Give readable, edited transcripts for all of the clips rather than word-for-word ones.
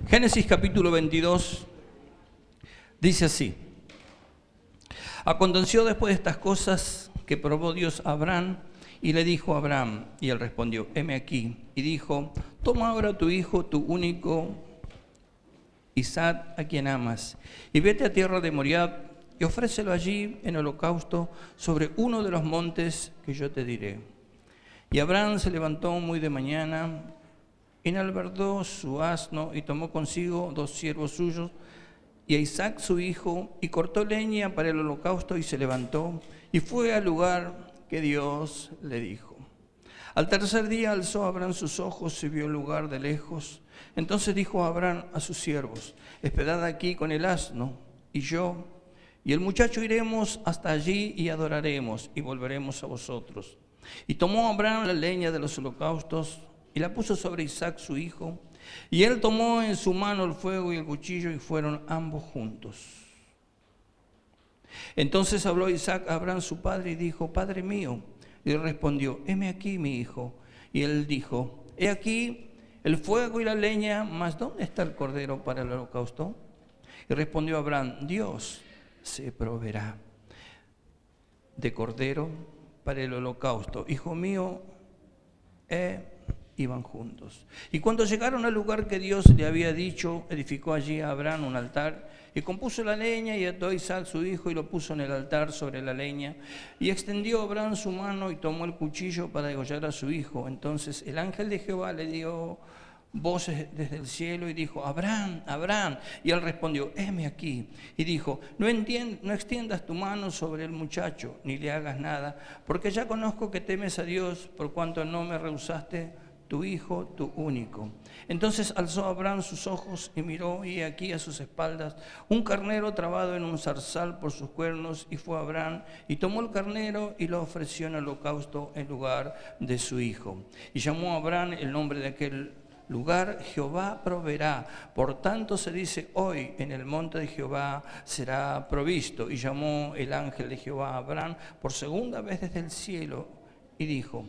Génesis capítulo 22 dice así: Aconteció después de estas cosas que probó Dios a Abraham y le dijo a Abraham, y él respondió: heme aquí. Y dijo: toma ahora tu hijo, tu único Isaac, a quien amas, y vete a tierra de Moriah y ofrécelo allí en holocausto sobre uno de los montes que yo te diré. Y Abraham se levantó muy de mañana, enalbardó su asno y tomó consigo 2 siervos suyos y a Isaac su hijo, y cortó leña para el holocausto y se levantó y fue al lugar que Dios le dijo. Al tercer día alzó Abraham sus ojos y vio el lugar de lejos. Entonces dijo Abraham a sus siervos: esperad aquí con el asno, y yo y el muchacho iremos hasta allí y adoraremos y volveremos a vosotros. Y tomó Abraham la leña de los holocaustos y la puso sobre Isaac su hijo, y él tomó en su mano el fuego y el cuchillo, y fueron ambos juntos. Entonces habló Isaac a Abraham su padre y dijo: Padre mío. Y él respondió: heme aquí, mi hijo. Y él dijo: he aquí el fuego y la leña, mas ¿dónde está el cordero para el holocausto? Y respondió Abraham: Dios se proveerá de cordero para el holocausto. Hijo mío, iban juntos. Y cuando llegaron al lugar que Dios le había dicho, edificó allí a Abraham un altar, y compuso la leña, y ató a Isaac su hijo, y lo puso en el altar sobre la leña. Y extendió Abraham su mano, y tomó el cuchillo para degollar a su hijo. Entonces el ángel de Jehová le dio voces desde el cielo, y dijo: Abraham, Abraham. Y él respondió: heme aquí. Y dijo: no extiendas tu mano sobre el muchacho, ni le hagas nada, porque ya conozco que temes a Dios, por cuanto no me rehusaste tu hijo, tu único. Entonces alzó Abraham sus ojos y miró, y aquí a sus espaldas un carnero trabado en un zarzal por sus cuernos, y fue Abraham y tomó el carnero y lo ofreció en holocausto en lugar de su hijo. Y llamó a Abraham el nombre de aquel lugar: Jehová proveerá. Por tanto se dice hoy: en el monte de Jehová será provisto. Y llamó el ángel de Jehová a Abraham por segunda vez desde el cielo y dijo: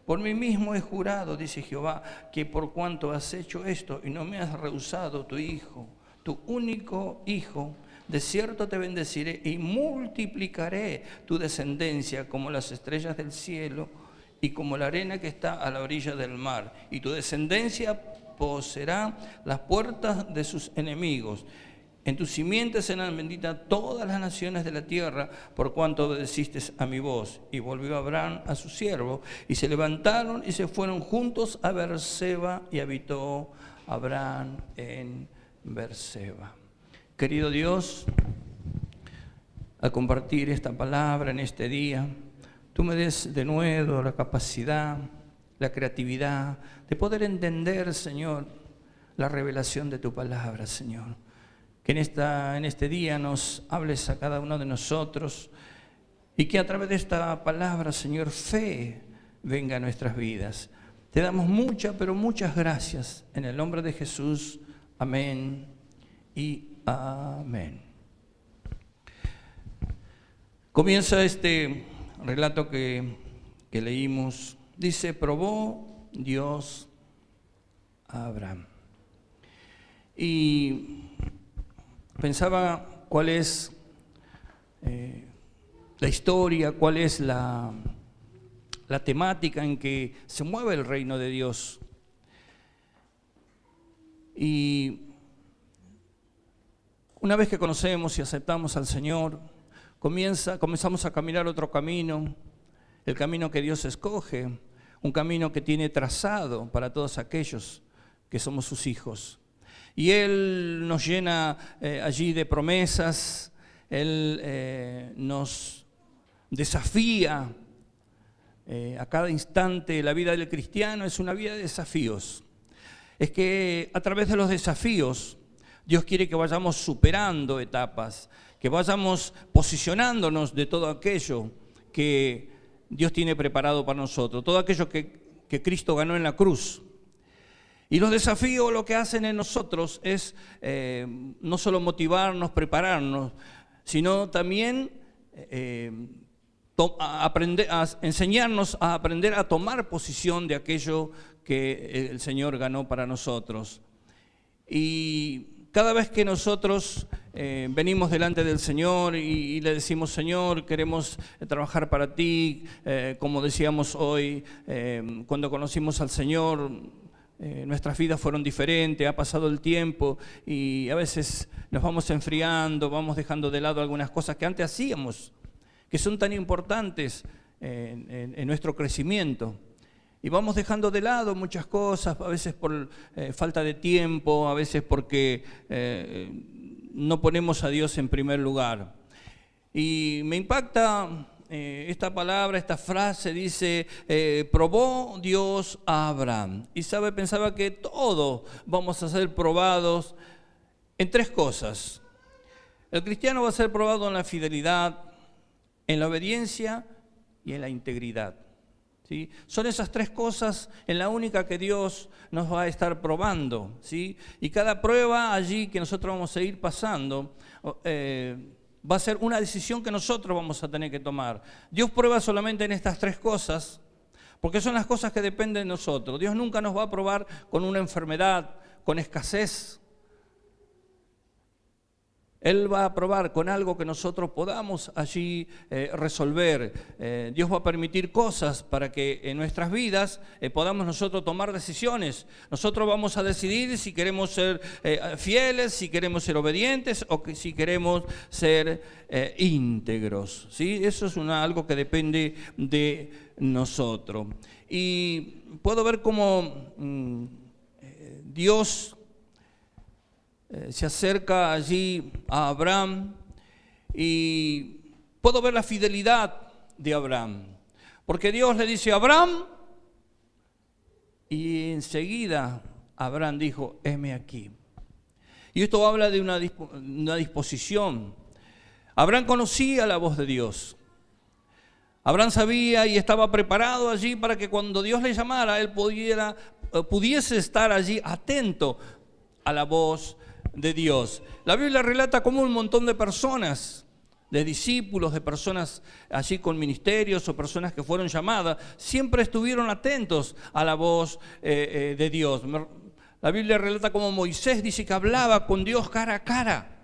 por mí mismo he jurado, dice Jehová, que por cuanto has hecho esto y no me has rehusado tu hijo, tu único hijo, de cierto te bendeciré y multiplicaré tu descendencia como las estrellas del cielo y como la arena que está a la orilla del mar. Y tu descendencia poseerá las puertas de sus enemigos. En tu simiente serán benditas todas las naciones de la tierra, por cuanto obedeciste a mi voz. Y volvió Abraham a su siervo, y se levantaron y se fueron juntos a Beerseba, y habitó Abraham en Beerseba. Querido Dios, al compartir esta palabra en este día, tú me des de nuevo la capacidad, la creatividad de poder entender, Señor, la revelación de tu palabra, Señor. Que en este día nos hables a cada uno de nosotros, y que a través de esta palabra, Señor, fe venga a nuestras vidas. Te damos muchas, pero muchas gracias. En el nombre de Jesús, amén y amén. Comienza este relato que leímos. Dice: probó Dios a Abraham. Y pensaba cuál es la historia, cuál es la temática en que se mueve el reino de Dios. Y una vez que conocemos y aceptamos al Señor, comenzamos a caminar otro camino, el camino que Dios escoge, un camino que tiene trazado para todos aquellos que somos sus hijos. Y Él nos llena allí de promesas, Él nos desafía a cada instante. La vida del cristiano es una vida de desafíos. Es que a través de los desafíos Dios quiere que vayamos superando etapas, que vayamos posicionándonos de todo aquello que Dios tiene preparado para nosotros, todo aquello que Cristo ganó en la cruz. Y los desafíos lo que hacen en nosotros es no solo motivarnos, prepararnos, sino también enseñarnos a aprender a tomar posición de aquello que el Señor ganó para nosotros. Y cada vez que nosotros venimos delante del Señor y le decimos, Señor, queremos trabajar para ti, como decíamos hoy, cuando conocimos al Señor, nuestras vidas fueron diferentes, ha pasado el tiempo y a veces nos vamos enfriando, vamos dejando de lado algunas cosas que antes hacíamos, que son tan importantes en nuestro crecimiento. Y vamos dejando de lado muchas cosas, a veces por falta de tiempo, a veces porque no ponemos a Dios en primer lugar. Y me impacta esta palabra, esta frase, dice, probó Dios a Abraham. Y pensaba que todos vamos a ser probados en tres cosas. El cristiano va a ser probado en la fidelidad, en la obediencia y en la integridad. ¿Sí? Son esas tres cosas en la única que Dios nos va a estar probando, ¿sí? Y cada prueba allí que nosotros vamos a ir pasando va a ser una decisión que nosotros vamos a tener que tomar. Dios prueba solamente en estas tres cosas porque son las cosas que dependen de nosotros. Dios nunca nos va a probar con una enfermedad, con escasez. Él va a probar con algo que nosotros podamos allí resolver. Dios va a permitir cosas para que en nuestras vidas podamos nosotros tomar decisiones. Nosotros vamos a decidir si queremos ser fieles, si queremos ser obedientes o si queremos ser íntegros. ¿Sí? Eso es algo que depende de nosotros. Y puedo ver cómo Dios se acerca allí a Abraham y puedo ver la fidelidad de Abraham, porque Dios le dice a Abraham y enseguida Abraham dijo, heme aquí. Y esto habla de una disposición. Abraham conocía la voz de Dios. Abraham sabía y estaba preparado allí para que cuando Dios le llamara, él pudiese estar allí atento a la voz de Dios. La Biblia relata cómo un montón de personas, de discípulos, de personas allí con ministerios o personas que fueron llamadas, siempre estuvieron atentos a la voz de Dios. La Biblia relata cómo Moisés dice que hablaba con Dios cara a cara.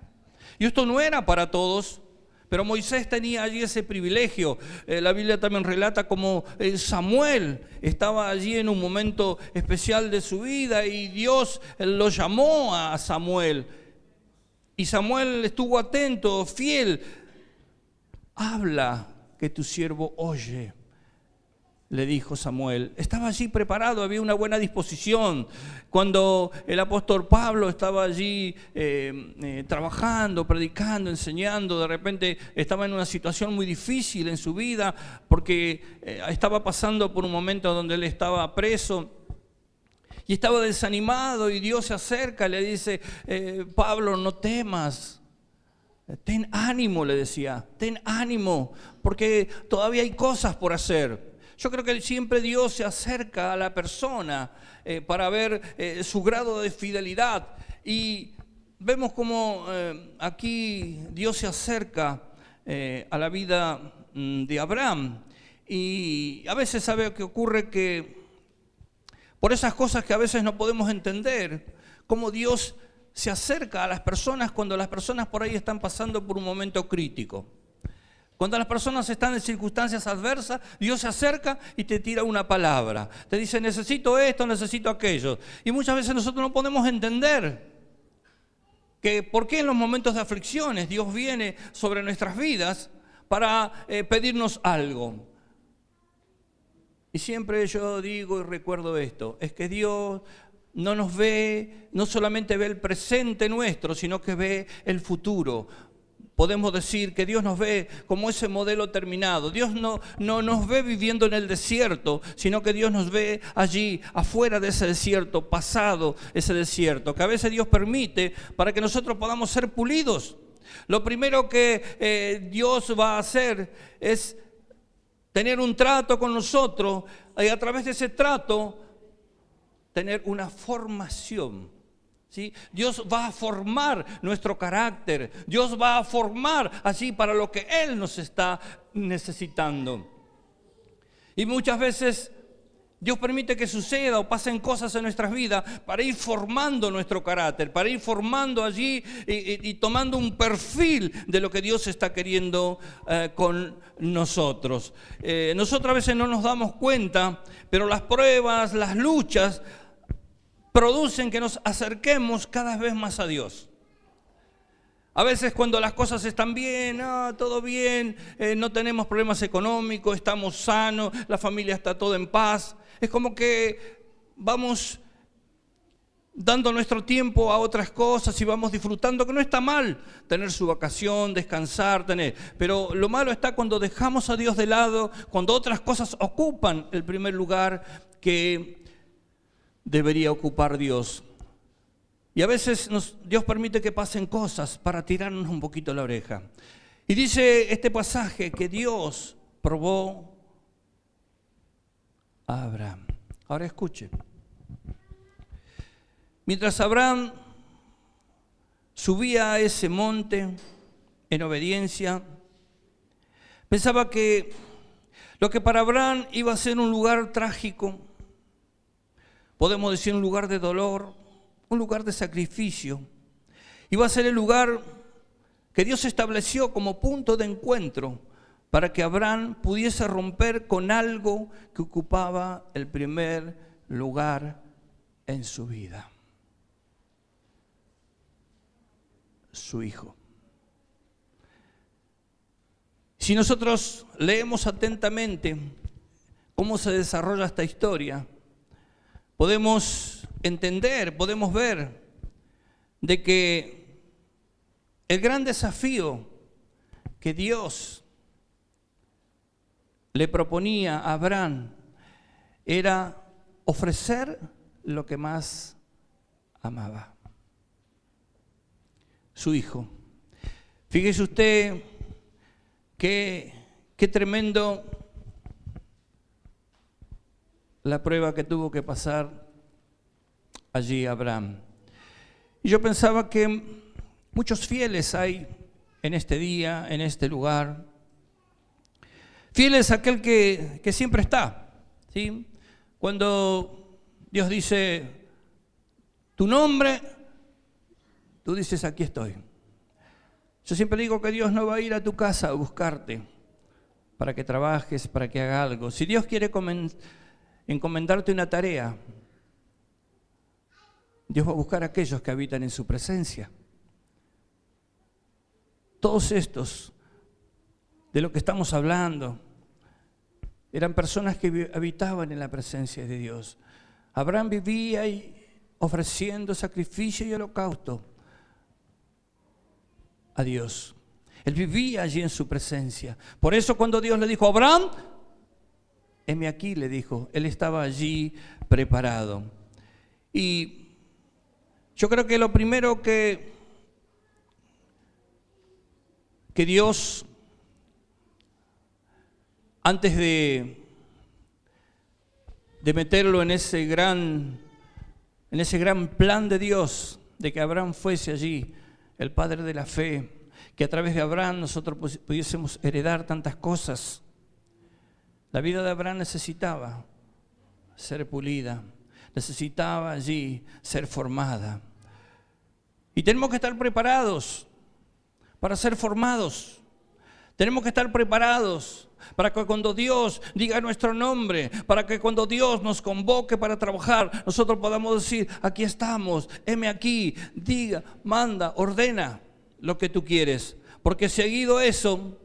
Y esto no era para todos, pero Moisés tenía allí ese privilegio. La Biblia también relata cómo Samuel estaba allí en un momento especial de su vida y Dios lo llamó a Samuel. Y Samuel estuvo atento, fiel. Habla, que tu siervo oye, le dijo Samuel. Estaba allí preparado, había una buena disposición. Cuando el apóstol Pablo estaba allí trabajando, predicando, enseñando, de repente estaba en una situación muy difícil en su vida porque estaba pasando por un momento donde él estaba preso y estaba desanimado y Dios se acerca y le dice, Pablo, no temas. Ten ánimo, le decía, ten ánimo, porque todavía hay cosas por hacer. Yo creo que siempre Dios se acerca a la persona para ver su grado de fidelidad. Y vemos como aquí Dios se acerca a la vida de Abraham. Y a veces sabe que ocurre que por esas cosas que a veces no podemos entender, cómo Dios se acerca a las personas cuando las personas por ahí están pasando por un momento crítico. Cuando las personas están en circunstancias adversas, Dios se acerca y te tira una palabra. Te dice, necesito esto, necesito aquello. Y muchas veces nosotros no podemos entender que por qué en los momentos de aflicciones Dios viene sobre nuestras vidas para pedirnos algo. Y siempre yo digo y recuerdo esto, es que Dios no nos ve, no solamente ve el presente nuestro, sino que ve el futuro. Podemos decir que Dios nos ve como ese modelo terminado. Dios no nos ve viviendo en el desierto, sino que Dios nos ve allí, afuera de ese desierto, pasado ese desierto, que a veces Dios permite para que nosotros podamos ser pulidos. Lo primero que Dios va a hacer es tener un trato con nosotros y a través de ese trato tener una formación. ¿Sí? Dios va a formar nuestro carácter, Dios va a formar así para lo que Él nos está necesitando. Y muchas veces Dios permite que suceda o pasen cosas en nuestras vidas para ir formando nuestro carácter, para ir formando allí y tomando un perfil de lo que Dios está queriendo con nosotros. Nosotros a veces no nos damos cuenta, pero las pruebas, las luchas producen que nos acerquemos cada vez más a Dios. A veces cuando las cosas están bien, todo bien, no tenemos problemas económicos, estamos sanos, la familia está toda en paz. Es como que vamos dando nuestro tiempo a otras cosas y vamos disfrutando, que no está mal tener su vacación, descansar, pero lo malo está cuando dejamos a Dios de lado, cuando otras cosas ocupan el primer lugar que debería ocupar Dios. Y a veces Dios permite que pasen cosas para tirarnos un poquito la oreja. Y dice este pasaje que Dios probó a Abraham. Ahora escuche. Mientras Abraham subía a ese monte en obediencia, pensaba que lo que para Abraham iba a ser un lugar trágico, podemos decir un lugar de dolor, un lugar de sacrificio, iba a ser el lugar que Dios estableció como punto de encuentro para que Abraham pudiese romper con algo que ocupaba el primer lugar en su vida: su hijo. Si nosotros leemos atentamente cómo se desarrolla esta historia, podemos entender, podemos ver de que el gran desafío que Dios le proponía a Abraham era ofrecer lo que más amaba: su hijo. Fíjese usted qué tremendo la prueba que tuvo que pasar allí Abraham. Y yo pensaba que muchos fieles hay en este día, en este lugar. Fiel es aquel que siempre está, ¿sí? Cuando Dios dice tu nombre, tú dices aquí estoy. Yo siempre digo que Dios no va a ir a tu casa a buscarte para que trabajes, para que haga algo. Si Dios quiere encomendarte una tarea, Dios va a buscar a aquellos que habitan en su presencia. Todos estos de lo que estamos hablando eran personas que habitaban en la presencia de Dios. Abraham vivía ofreciendo sacrificio y holocausto a Dios. Él vivía allí en su presencia. Por eso cuando Dios le dijo: Abraham, heme aquí, le dijo, él estaba allí preparado. Y yo creo que lo primero que Dios, antes de meterlo en ese gran plan de Dios, de que Abraham fuese allí el padre de la fe, que a través de Abraham nosotros pudiésemos heredar tantas cosas. La vida de Abraham necesitaba ser pulida, necesitaba allí ser formada. Y tenemos que estar preparados para ser formados. Tenemos que estar preparados para que cuando Dios diga nuestro nombre, para que cuando Dios nos convoque para trabajar, nosotros podamos decir: aquí estamos, heme aquí, diga, manda, ordena lo que tú quieres. Porque seguido eso,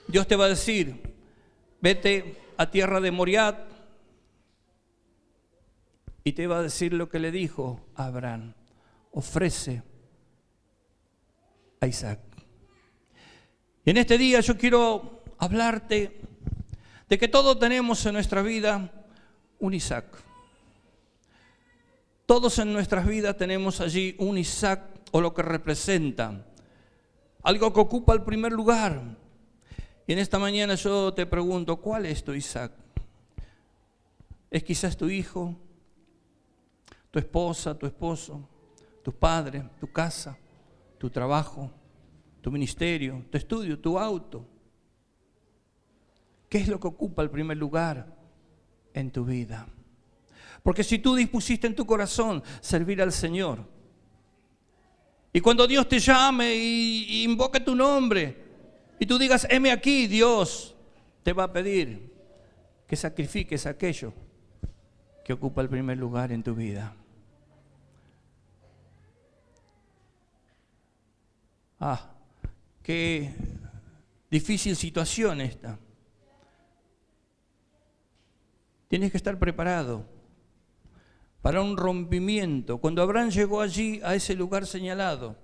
Dios te va a decir: vete a tierra de Moriat, y te va a decir lo que le dijo a Abraham: ofrece a Isaac. Y en este día yo quiero hablarte de que todos tenemos en nuestra vida un Isaac. Todos en nuestras vidas tenemos allí un Isaac, o lo que representa, algo que ocupa el primer lugar. Y en esta mañana yo te pregunto: ¿cuál es tu Isaac? ¿Es quizás tu hijo, tu esposa, tu esposo, tus padres, tu casa, tu trabajo, tu ministerio, tu estudio, tu auto? ¿Qué es lo que ocupa el primer lugar en tu vida? Porque si tú dispusiste en tu corazón servir al Señor, y cuando Dios te llame y invoque tu nombre, y tú digas, heme aquí, Dios te va a pedir que sacrifiques aquello que ocupa el primer lugar en tu vida. Qué difícil situación esta. Tienes que estar preparado para un rompimiento. Cuando Abraham llegó allí, a ese lugar señalado,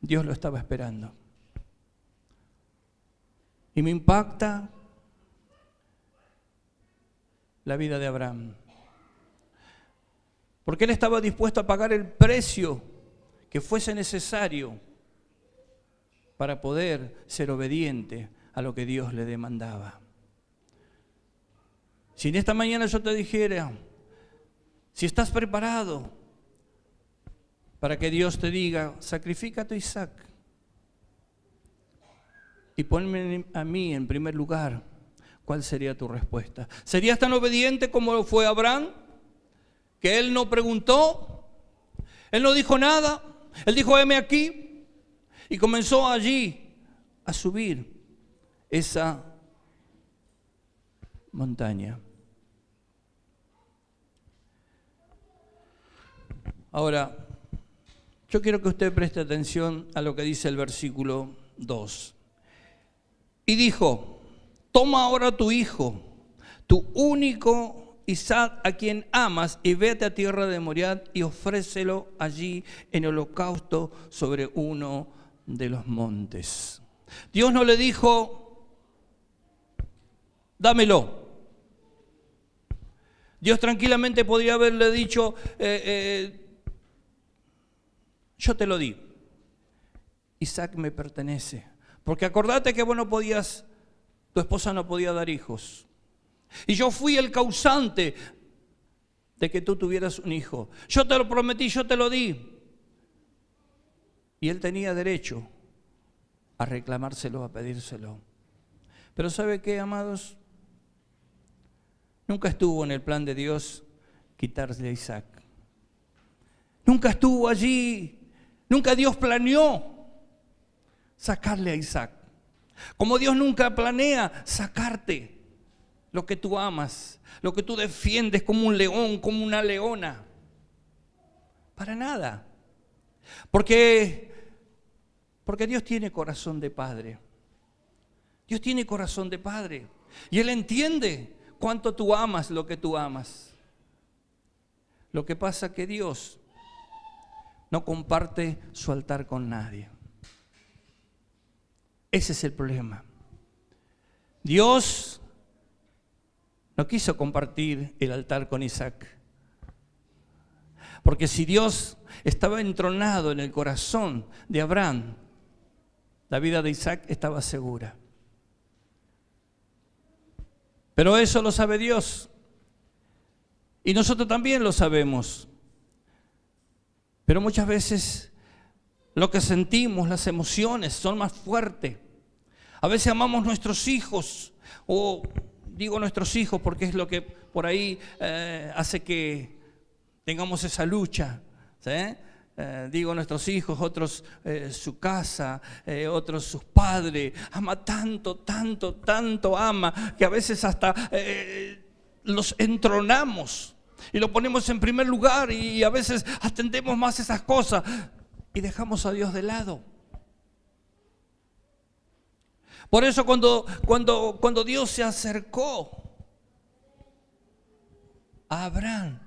Dios lo estaba esperando. Y me impacta la vida de Abraham. Porque él estaba dispuesto a pagar el precio que fuese necesario para poder ser obediente a lo que Dios le demandaba. Si en esta mañana yo te dijera, si estás preparado para que Dios te diga, sacrifica a tu Isaac y ponme a mí en primer lugar, ¿cuál sería tu respuesta? ¿Serías tan obediente como fue Abraham? Que él no preguntó, él no dijo nada, él dijo, heme aquí, y comenzó allí a subir esa montaña. Ahora, yo quiero que usted preste atención a lo que dice el versículo 2. Y dijo, toma ahora tu hijo, tu único Isaac, a quien amas, y vete a tierra de Moriah y ofrécelo allí en holocausto sobre uno de los montes. Dios no le dijo, dámelo. Dios tranquilamente podría haberle dicho, yo te lo di. Isaac me pertenece. Porque acordate que vos no podías, tu esposa no podía dar hijos. Y yo fui el causante de que tú tuvieras un hijo. Yo te lo prometí, yo te lo di. Y él tenía derecho a reclamárselo, a pedírselo. Pero ¿sabe qué, amados? Nunca estuvo en el plan de Dios quitarle a Isaac. Nunca estuvo allí. Nunca Dios planeó sacarle a Isaac. Como Dios nunca planea sacarte lo que tú amas, lo que tú defiendes como un león, como una leona. Para nada. Porque Dios tiene corazón de padre. Dios tiene corazón de padre. Y Él entiende cuánto tú amas lo que tú amas. Lo que pasa es que Dios no comparte su altar con nadie. Ese es el problema. Dios no quiso compartir el altar con Isaac. Porque si Dios estaba entronado en el corazón de Abraham, la vida de Isaac estaba segura. Pero eso lo sabe Dios. Y nosotros también lo sabemos. Pero muchas veces lo que sentimos, las emociones son más fuertes. A veces amamos nuestros hijos, o digo nuestros hijos porque es lo que por ahí hace que tengamos esa lucha, ¿sí? Digo nuestros hijos, otros su casa, otros sus padres. Ama tanto, tanto, tanto ama, que a veces hasta los entronamos y lo ponemos en primer lugar, y a veces atendemos más esas cosas y dejamos a Dios de lado. Por eso cuando Dios se acercó a Abraham,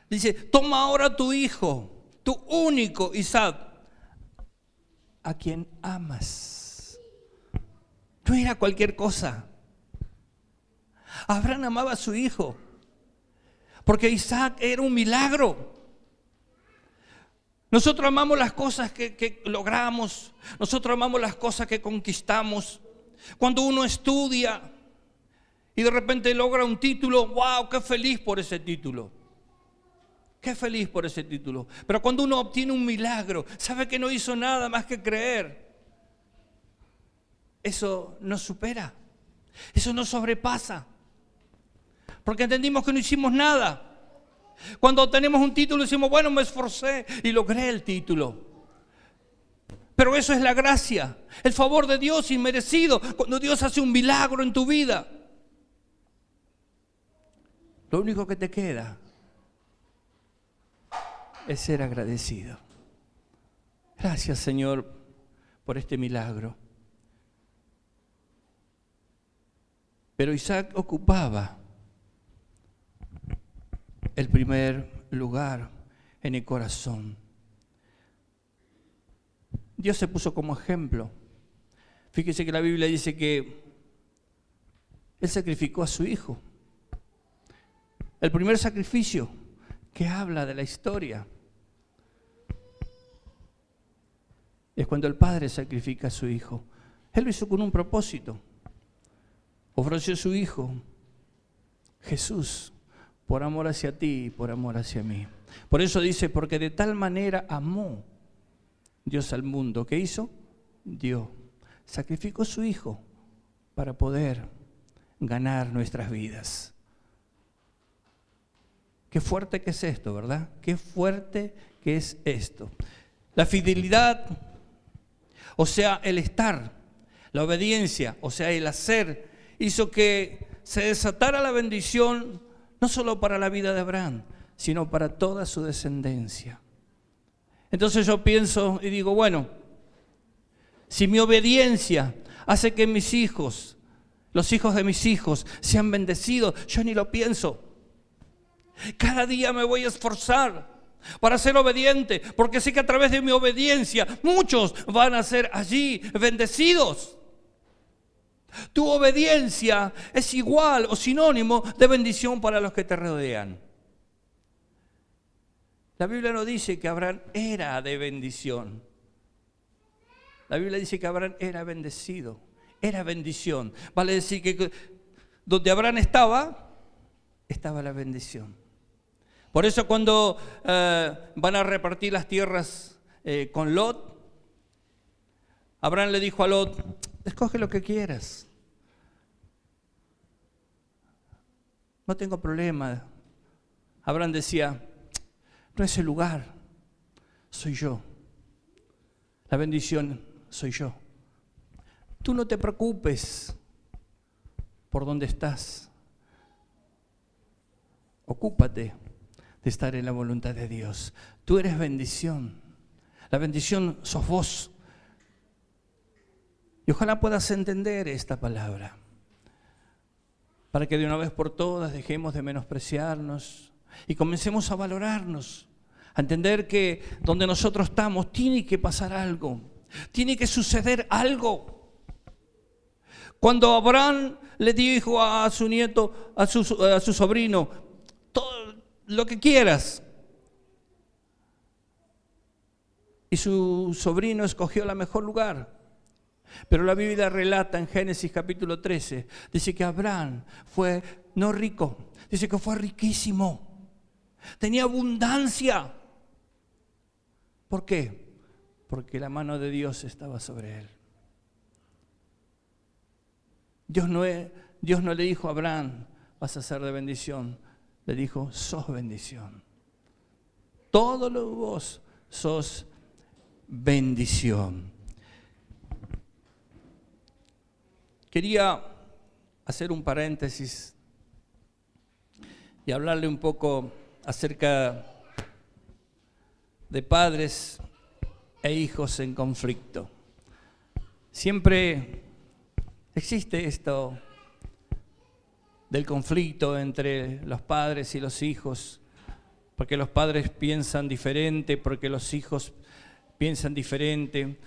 dice, toma ahora tu hijo, tu único Isaac, a quien amas. No era cualquier cosa. Abraham amaba a su hijo, porque Isaac era un milagro. Nosotros amamos las cosas que logramos, nosotros amamos las cosas que conquistamos. Cuando uno estudia y de repente logra un título, wow, qué feliz por ese título. Qué feliz por ese título. Pero cuando uno obtiene un milagro, sabe que no hizo nada más que creer. Eso nos supera. Eso nos sobrepasa. Porque entendimos que no hicimos nada. Cuando tenemos un título decimos, bueno, me esforcé y logré el título. Pero eso es la gracia, el favor de Dios inmerecido, cuando Dios hace un milagro en tu vida. Lo único que te queda es ser agradecido. Gracias, Señor, por este milagro. Pero Isaac ocupaba el primer lugar en el corazón. Dios se puso como ejemplo. Fíjese que la Biblia dice que Él sacrificó a su hijo. El primer sacrificio que habla de la historia es cuando el padre sacrifica a su hijo. Él lo hizo con un propósito. Ofreció a su hijo, Jesús, por amor hacia ti y por amor hacia mí. Por eso dice, porque de tal manera amó Dios al mundo. ¿Qué hizo? Dio. Sacrificó a su hijo para poder ganar nuestras vidas. Qué fuerte que es esto, ¿verdad? Qué fuerte que es esto. La fidelidad, o sea, el estar, la obediencia, o sea, el hacer, hizo que se desatara la bendición, no solo para la vida de Abraham, sino para toda su descendencia. Entonces yo pienso y digo, bueno, si mi obediencia hace que mis hijos, los hijos de mis hijos, sean bendecidos, yo ni lo pienso. Cada día me voy a esforzar para ser obediente, porque sé que a través de mi obediencia muchos van a ser allí bendecidos. Tu obediencia es igual o sinónimo de bendición para los que te rodean. La Biblia no dice que Abraham era de bendición. La Biblia dice que Abraham era bendecido, era bendición. Vale decir que donde Abraham estaba la bendición. Por eso cuando van a repartir las tierras con Lot, Abraham le dijo a Lot, escoge lo que quieras. No tengo problema. Abraham decía, no es el lugar, soy yo. La bendición soy yo. Tú no te preocupes por dónde estás. Ocúpate de estar en la voluntad de Dios. Tú eres bendición. La bendición sos vos. Y ojalá puedas entender esta palabra, para que de una vez por todas dejemos de menospreciarnos y comencemos a valorarnos, a entender que donde nosotros estamos tiene que pasar algo, tiene que suceder algo. Cuando Abraham le dijo a su nieto, a su sobrino, todo lo que quieras, y su sobrino escogió el mejor lugar. Pero la Biblia relata en Génesis capítulo 13, dice que Abraham fue no rico, dice que fue riquísimo, tenía abundancia. ¿Por qué? Porque la mano de Dios estaba sobre él. Dios no le dijo a Abraham, vas a ser de bendición, le dijo, sos bendición. Todo lo vos sos bendición. Quería hacer un paréntesis y hablarle un poco acerca de padres e hijos en conflicto. Siempre existe esto del conflicto entre los padres y los hijos, porque los padres piensan diferente, porque los hijos piensan diferente,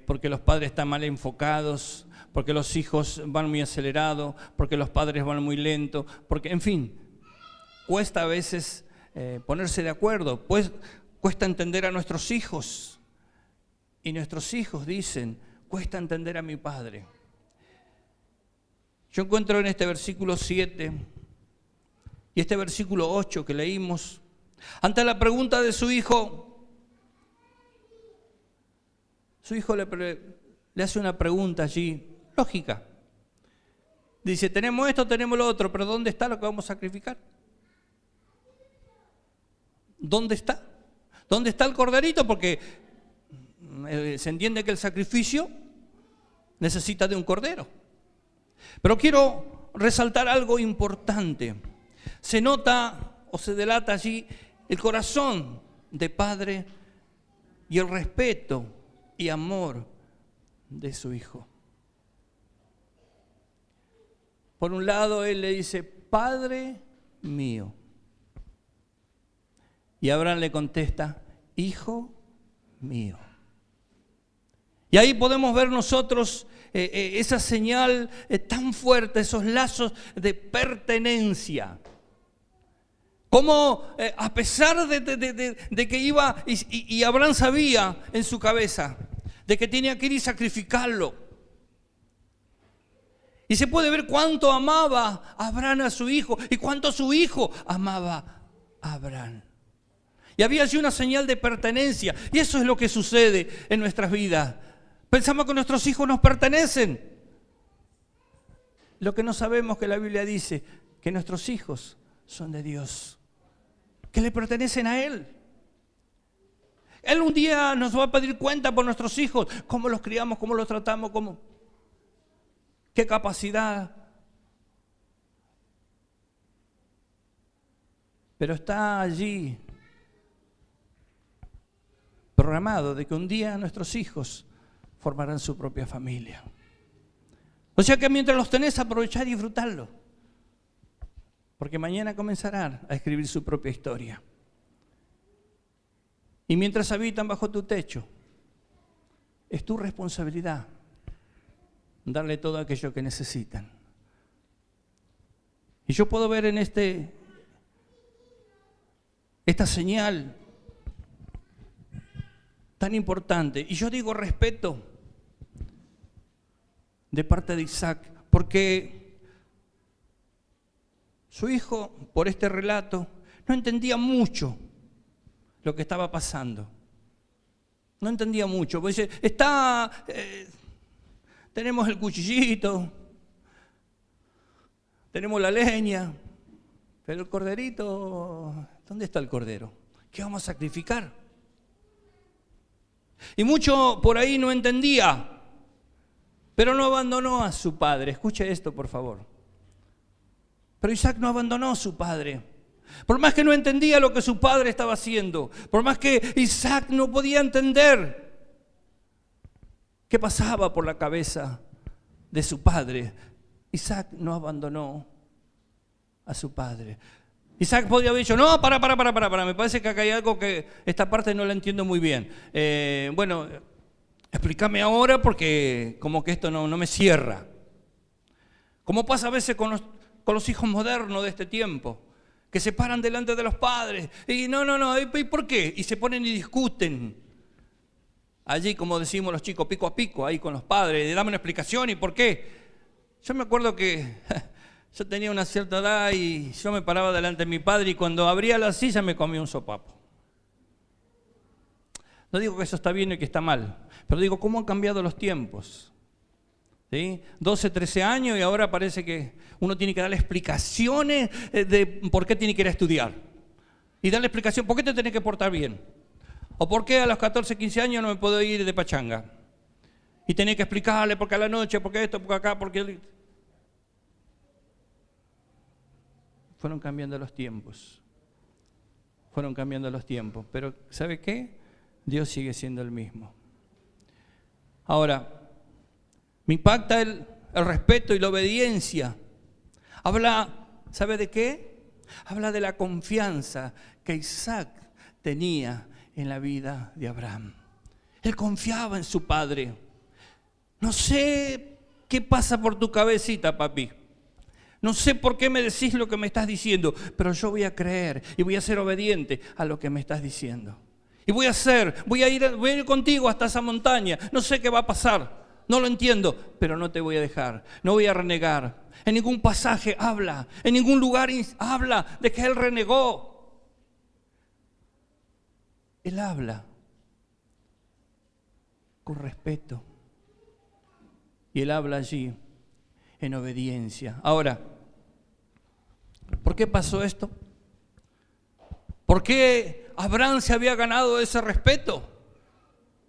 porque los padres están mal enfocados, porque los hijos van muy acelerados, porque los padres van muy lentos, porque, en fin, cuesta a veces ponerse de acuerdo, pues cuesta entender a nuestros hijos, y nuestros hijos dicen, cuesta entender a mi padre. Yo encuentro en este versículo 7 y este versículo 8 que leímos, ante la pregunta de su hijo le hace una pregunta allí, lógica. Dice, tenemos esto, tenemos lo otro, pero ¿dónde está lo que vamos a sacrificar? ¿dónde está? ¿Dónde está el corderito? Porque se entiende que el sacrificio necesita de un cordero. Pero quiero resaltar algo importante. Se nota o se delata allí el corazón de padre y el respeto y amor de su hijo. Por un lado, él le dice, Padre mío. Y Abraham le contesta, Hijo mío. Y ahí podemos ver nosotros esa señal tan fuerte, esos lazos de pertenencia. Como a pesar de que iba, y Abraham sabía en su cabeza, de que tenía que ir y sacrificarlo. Y se puede ver cuánto amaba Abraham a su hijo y cuánto su hijo amaba a Abraham. Y había allí una señal de pertenencia. Y eso es lo que sucede en nuestras vidas. Pensamos que nuestros hijos nos pertenecen. Lo que no sabemos que la Biblia dice, que nuestros hijos son de Dios, que le pertenecen a Él. Él un día nos va a pedir cuenta por nuestros hijos, cómo los criamos, cómo los tratamos, qué capacidad. Pero está allí programado de que un día nuestros hijos formarán su propia familia. O sea que mientras los tenés, aprovechar y disfrutarlo. Porque mañana comenzarán a escribir su propia historia. Y mientras habitan bajo tu techo, es tu responsabilidad darle todo aquello que necesitan. Y yo puedo ver en esta señal tan importante. Y yo digo respeto de parte de Isaac, porque su hijo, por este relato, no entendía mucho lo que estaba pasando. No entendía mucho. Porque dice, tenemos el cuchillito, tenemos la leña, pero el corderito, ¿dónde está el cordero? ¿Qué vamos a sacrificar? Y mucho por ahí no entendía, pero no abandonó a su padre. Escuche esto, por favor. Pero Isaac no abandonó a su padre. Por más que no entendía lo que su padre estaba haciendo, por más que Isaac no podía entender qué pasaba por la cabeza de su padre, Isaac no abandonó a su padre. Isaac podría haber dicho, no, para, me parece que acá hay algo que esta parte no la entiendo muy bien. Bueno, explícame ahora porque como que esto no me cierra. Como pasa a veces con los hijos modernos de este tiempo, que se paran delante de los padres y no, ¿y por qué? Y se ponen y discuten. Allí, como decimos los chicos, pico a pico, ahí con los padres, dame una explicación y por qué. Yo me acuerdo que yo tenía una cierta edad y yo me paraba delante de mi padre y cuando abría la silla me comía un sopapo. No digo que eso está bien y que está mal, pero digo, ¿cómo han cambiado los tiempos? ¿Sí? 12, 13 años y ahora parece que uno tiene que darle explicaciones de por qué tiene que ir a estudiar. Y darle explicación, ¿por qué te tenés que portar bien? ¿O por qué a los 14, 15 años no me puedo ir de pachanga? Y tenés que explicarle por qué a la noche, por qué esto, por qué acá, por qué... Fueron cambiando los tiempos. Fueron cambiando los tiempos. Pero ¿sabe qué? Dios sigue siendo el mismo. Ahora, me impacta el respeto y la obediencia. Habla, ¿sabe de qué? Habla de la confianza que Isaac tenía en la vida de Abraham. Él confiaba en su padre. No sé qué pasa por tu cabecita, papi. No sé por qué me decís lo que me estás diciendo, pero yo voy a creer y voy a ser obediente a lo que me estás diciendo. Y voy a ir contigo hasta esa montaña. No sé qué va a pasar, no lo entiendo, pero no te voy a dejar, no voy a renegar. En ningún pasaje habla, en ningún lugar habla de que él renegó. Él habla con respeto. Y él habla allí en obediencia. Ahora, ¿por qué pasó esto? ¿Por qué Abraham se había ganado ese respeto?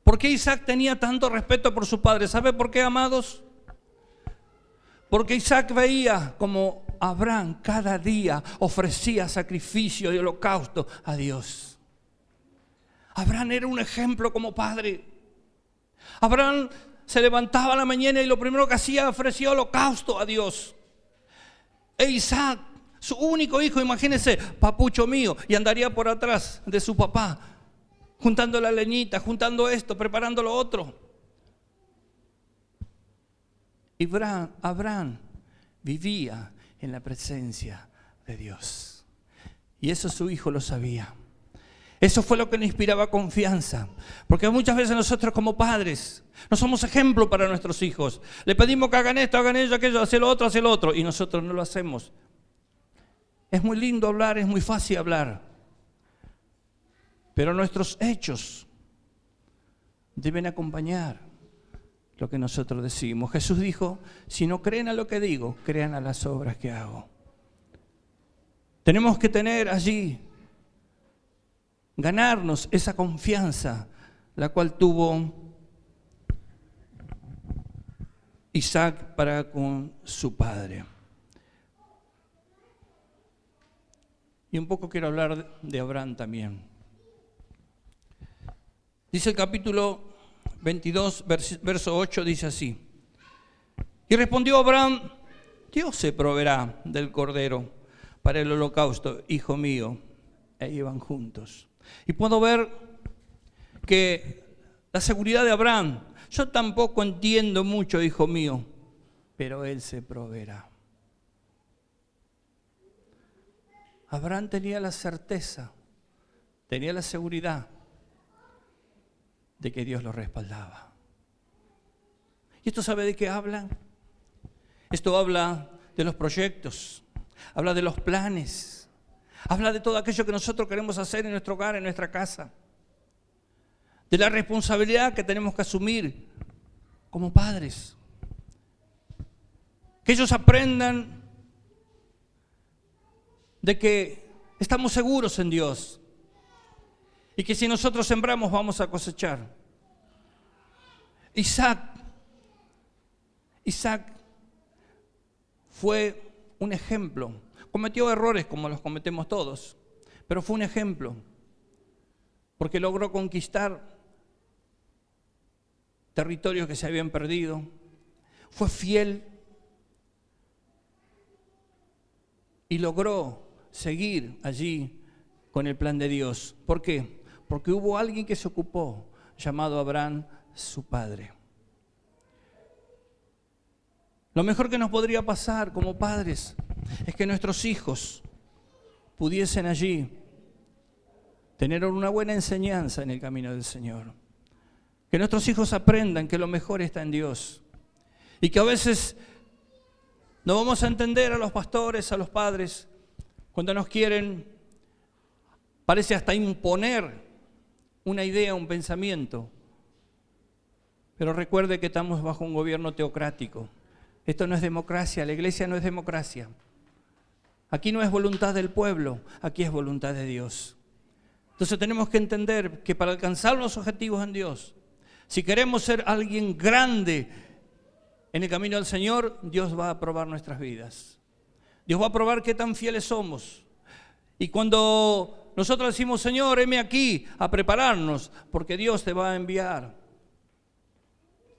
¿Por qué Isaac tenía tanto respeto por su padre? ¿Sabe por qué, amados? Porque Isaac veía como Abraham cada día ofrecía sacrificio y holocausto a Dios. Abraham era un ejemplo como padre. Abraham se levantaba a la mañana y lo primero que hacía ofrecía holocausto a Dios. E Isaac, su único hijo, imagínense, papucho mío, y andaría por atrás de su papá, juntando la leñita, juntando esto, preparando lo otro. Y Abraham vivía en la presencia de Dios. Y eso su hijo lo sabía. Eso fue lo que le inspiraba confianza. Porque muchas veces nosotros como padres no somos ejemplo para nuestros hijos. Le pedimos que hagan esto, hagan ello, aquello, hacer lo otro. Y nosotros no lo hacemos. Es muy lindo hablar, es muy fácil hablar. Pero nuestros hechos deben acompañar lo que nosotros decimos. Jesús dijo, si no creen a lo que digo, crean a las obras que hago. Tenemos que tener allí, ganarnos esa confianza, la cual tuvo Isaac para con su padre. Y un poco quiero hablar de Abraham también. Dice el capítulo 22, verso 8, dice así. Y respondió Abraham, Dios se proveerá del cordero para el holocausto, hijo mío. E iban juntos. Y puedo ver que la seguridad de Abraham, yo tampoco entiendo mucho, hijo mío, pero él se proveerá. Abraham tenía la certeza, tenía la seguridad de que Dios lo respaldaba. ¿Y esto sabe de qué habla? Esto habla de los proyectos, habla de los planes, habla de todo aquello que nosotros queremos hacer en nuestro hogar, en nuestra casa, de la responsabilidad que tenemos que asumir como padres. Que ellos aprendan de que estamos seguros en Dios y que si nosotros sembramos vamos a cosechar. Isaac fue un ejemplo. Cometió errores como los cometemos todos, pero fue un ejemplo porque logró conquistar territorios que se habían perdido. Fue fiel y logró seguir allí con el plan de Dios. ¿Por qué? Porque hubo alguien que se ocupó, llamado Abraham, su padre. Lo mejor que nos podría pasar como padres es que nuestros hijos pudiesen allí tener una buena enseñanza en el camino del Señor. Que nuestros hijos aprendan que lo mejor está en Dios. Y que a veces no vamos a entender a los pastores, a los padres, cuando nos quieren, parece hasta imponer una idea, un pensamiento. Pero recuerde que estamos bajo un gobierno teocrático. Esto no es democracia, la iglesia no es democracia. Aquí no es voluntad del pueblo, aquí es voluntad de Dios. Entonces tenemos que entender que para alcanzar los objetivos en Dios, si queremos ser alguien grande en el camino del Señor, Dios va a probar nuestras vidas. Dios va a probar qué tan fieles somos. Y cuando nosotros decimos, Señor, heme aquí a prepararnos, porque Dios te va a enviar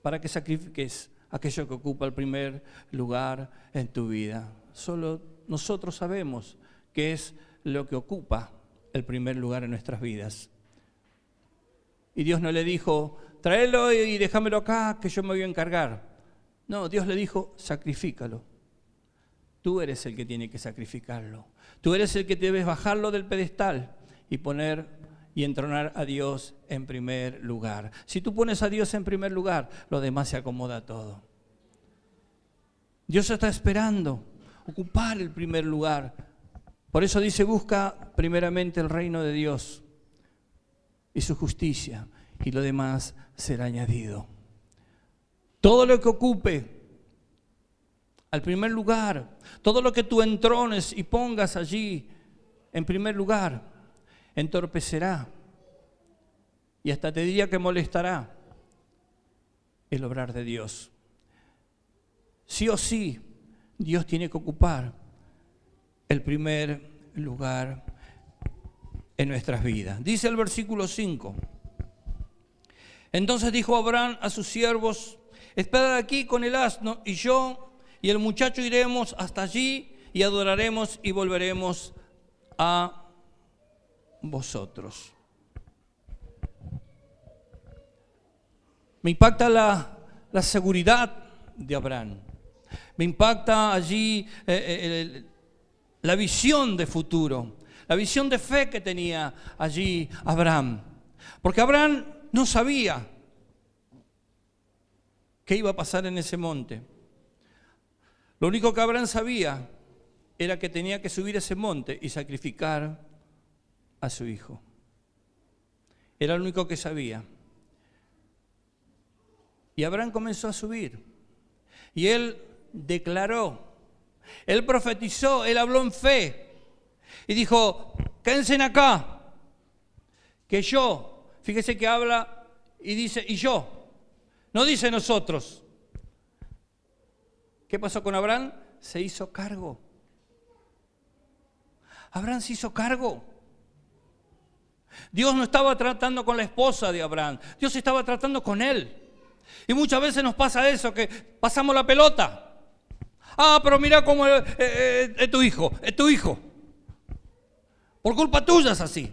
para que sacrifiques aquello que ocupa el primer lugar en tu vida. Solo nosotros sabemos qué es lo que ocupa el primer lugar en nuestras vidas. Y Dios no le dijo, tráelo y déjamelo acá, que yo me voy a encargar. No, Dios le dijo, sacrifícalo. Tú eres el que tiene que sacrificarlo. Tú eres el que debes bajarlo del pedestal y poner y entronar a Dios en primer lugar. Si tú pones a Dios en primer lugar, lo demás se acomoda todo. Dios está esperando ocupar el primer lugar. Por eso dice, busca primeramente el reino de Dios y su justicia, y lo demás será añadido. Todo lo que ocupe al primer lugar, todo lo que tú entrones y pongas allí en primer lugar, entorpecerá y hasta te diría que molestará el obrar de Dios. Sí o sí, Dios tiene que ocupar el primer lugar en nuestras vidas. Dice el versículo 5. Entonces dijo Abraham a sus siervos: esperad aquí con el asno, y yo y el muchacho iremos hasta allí y adoraremos y volveremos a vosotros. Me impacta la seguridad de Abraham. Me impacta allí la visión de futuro, la visión de fe que tenía allí Abraham. Porque Abraham no sabía qué iba a pasar en ese monte. Lo único que Abraham sabía era que tenía que subir ese monte y sacrificar a su hijo. Era lo único que sabía. Y Abraham comenzó a subir. Y él declaró, él profetizó, él habló en fe. Y dijo: quédense acá, que yo, fíjese que habla y dice y yo, no dice nosotros. ¿Qué pasó con Abraham? Se hizo cargo. Abraham se hizo cargo. Dios no estaba tratando con la esposa de Abraham, Dios estaba tratando con él. Y muchas veces nos pasa eso, que pasamos la pelota. Ah, pero mira cómo es tu hijo, es tu hijo. Por culpa tuya es así.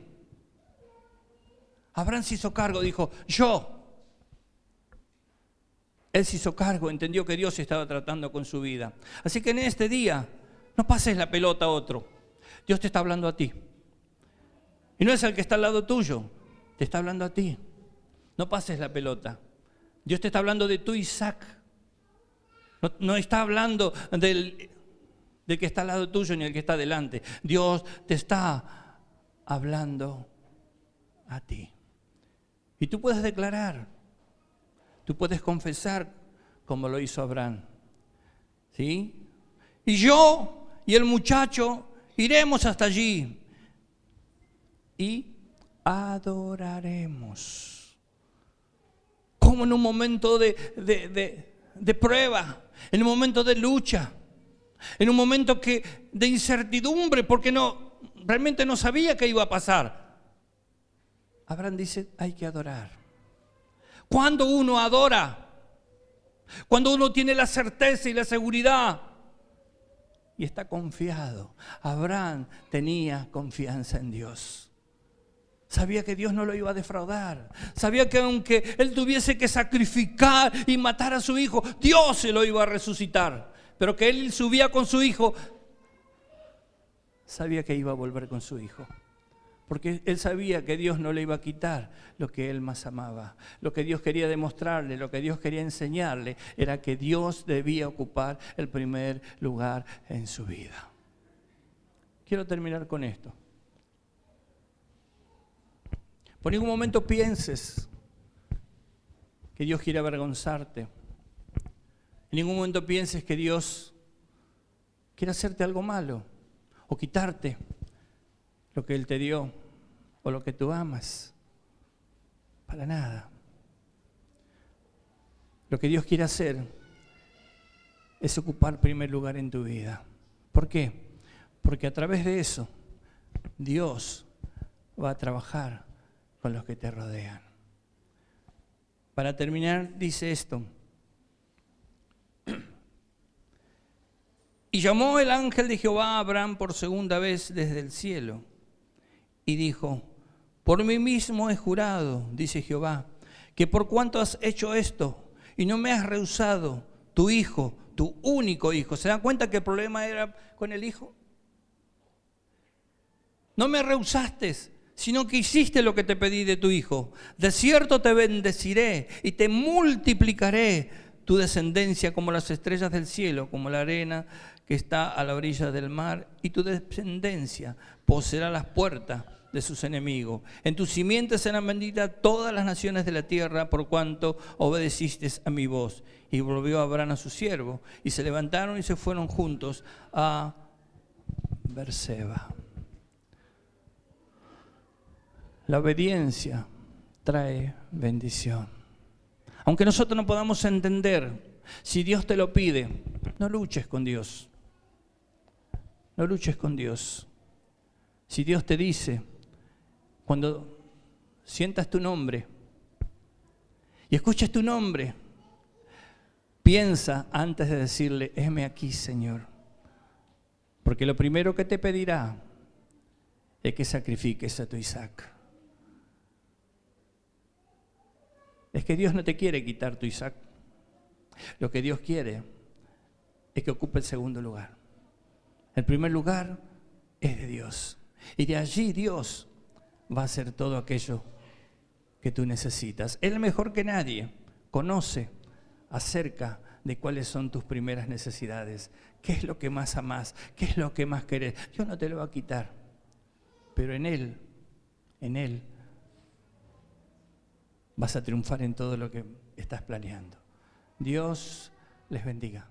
Abraham se hizo cargo, dijo, yo. Él se hizo cargo, entendió que Dios estaba tratando con su vida. Así que en este día, no pases la pelota a otro. Dios te está hablando a ti. Y no es el que está al lado tuyo, te está hablando a ti. No pases la pelota. Dios te está hablando de tu Isaac. No está hablando del que está al lado tuyo ni el que está delante. Dios te está hablando a ti. Y tú puedes declarar, tú puedes confesar como lo hizo Abraham. ¿Sí? Y yo y el muchacho iremos hasta allí y adoraremos. Como en un momento de prueba, en un momento de lucha, en un momento de incertidumbre, porque realmente no sabía qué iba a pasar. Abraham dice, hay que adorar. Cuando uno adora, cuando uno tiene la certeza y la seguridad y está confiado. Abraham tenía confianza en Dios. Sabía que Dios no lo iba a defraudar. Sabía que aunque él tuviese que sacrificar y matar a su hijo, Dios se lo iba a resucitar. Pero que él subía con su hijo, sabía que iba a volver con su hijo. Porque él sabía que Dios no le iba a quitar lo que él más amaba. Lo que Dios quería demostrarle, lo que Dios quería enseñarle, era que Dios debía ocupar el primer lugar en su vida. Quiero terminar con esto. Por ningún momento pienses que Dios quiere avergonzarte. En ningún momento pienses que Dios quiere hacerte algo malo o quitarte lo que Él te dio o lo que tú amas. Para nada. Lo que Dios quiere hacer es ocupar primer lugar en tu vida. ¿Por qué? Porque a través de eso Dios va a trabajar con los que te rodean. Para terminar, dice esto. Y llamó el ángel de Jehová a Abraham por segunda vez desde el cielo y dijo: por mí mismo he jurado, dice Jehová, que por cuanto has hecho esto y no me has rehusado tu hijo, tu único hijo. ¿Se dan cuenta que el problema era con el hijo? No me rehusaste, sino que hiciste lo que te pedí de tu hijo. De cierto te bendeciré y te multiplicaré tu descendencia como las estrellas del cielo, como la arena que está a la orilla del mar, y tu descendencia poseerá las puertas de sus enemigos. En tu simiente serán benditas todas las naciones de la tierra, por cuanto obedeciste a mi voz. Y volvió Abraham a su siervo, y se levantaron y se fueron juntos a Berseba. La obediencia trae bendición. Aunque nosotros no podamos entender, si Dios te lo pide, no luches con Dios. No luches con Dios. Si Dios te dice, cuando sientas tu nombre y escuches tu nombre, piensa antes de decirle, heme aquí, Señor. Porque lo primero que te pedirá es que sacrifiques a tu Isaac. Es que Dios no te quiere quitar tu Isaac. Lo que Dios quiere es que ocupe el segundo lugar. El primer lugar es de Dios. Y de allí Dios va a hacer todo aquello que tú necesitas. Él mejor que nadie conoce acerca de cuáles son tus primeras necesidades. ¿Qué es lo que más amás? ¿Qué es lo que más querés? Dios no te lo va a quitar. Pero en Él vas a triunfar en todo lo que estás planeando. Dios les bendiga.